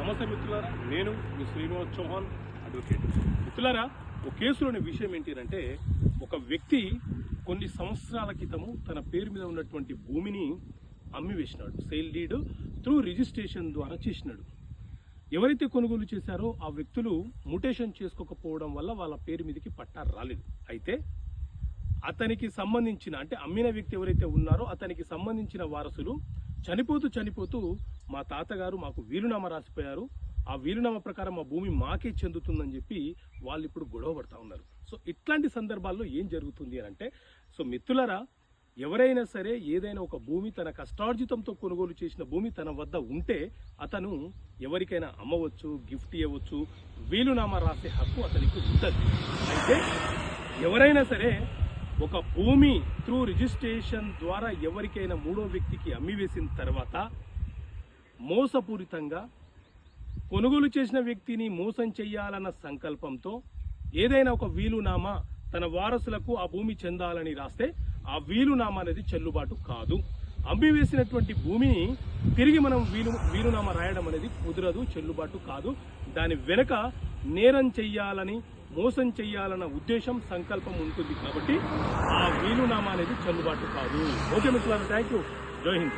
నమస్తే మిత్రులారా, నేను మీ శ్రీనివాస్ చౌహాన్ అడ్వకేట్. మిత్రులారా, ఒక కేసులోని విషయం ఏంటంటే ఒక వ్యక్తి కొన్ని సంవత్సరాల క్రితము తన పేరు మీద ఉన్నటువంటి భూమిని అమ్మివేసినాడు. సేల్ డీడ్ త్రూ రిజిస్ట్రేషన్ ద్వారా చేసినాడు. ఎవరైతే కొనుగోలు చేశారో ఆ వ్యక్తులు మ్యూటేషన్ చేసుకోకపోవడం వల్ల వాళ్ళ పేరు మీదకి పట్టా రాలేదు. అయితే అతనికి సంబంధించిన అంటే అమ్మిన వ్యక్తి ఎవరైతే ఉన్నారో అతనికి సంబంధించిన వారసులు చనిపోతూ మా తాతగారు మాకు వీలునామా రాసిపోయారు, ఆ వీలునామా ప్రకారం మా భూమి మాకే చెందుతుందని చెప్పి వాళ్ళు ఇప్పుడు గొడవ పడతా ఉన్నారు. సో ఇట్లాంటి సందర్భాల్లో ఏం జరుగుతుంది అని అంటే, సో మిత్రులారా, ఎవరైనా సరే ఏదైనా ఒక భూమి తన కష్టార్జితంతో కొనుగోలు చేసిన భూమి తన వద్ద ఉంటే అతను ఎవరికైనా అమ్మవచ్చు, గిఫ్ట్ ఇవ్వచ్చు, వీలునామా రాసే హక్కు అతనికి ఉంటుంది. అయితే ఎవరైనా సరే ఒక భూమి త్రూ రిజిస్ట్రేషన్ ద్వారా ఎవరికైనా మూడో వ్యక్తికి అమ్మివేసిన తర్వాత మోసపూరితంగా కొనుగోలు చేసిన వ్యక్తిని మోసం చెయ్యాలన్న సంకల్పంతో ఏదైనా ఒక వీలునామా తన వారసులకు ఆ భూమి చెందాలని రాస్తే ఆ వీలునామా అనేది చెల్లుబాటు కాదు. అమ్మివేసినటువంటి భూమిని తిరిగి మనం వీలునామా రాయడం అనేది కుదరదు, చెల్లుబాటు కాదు. దాని వెనుక నేరం చెయ్యాలని, మోసం చెయ్యాలన్న ఉద్దేశం, సంకల్పం ఉంటుంది కాబట్టి ఆ వీలునామా అనేది చెల్లుబాటు కాదు. ఓకే మిత్రులారా, థ్యాంక్ యూ. జై హింద్.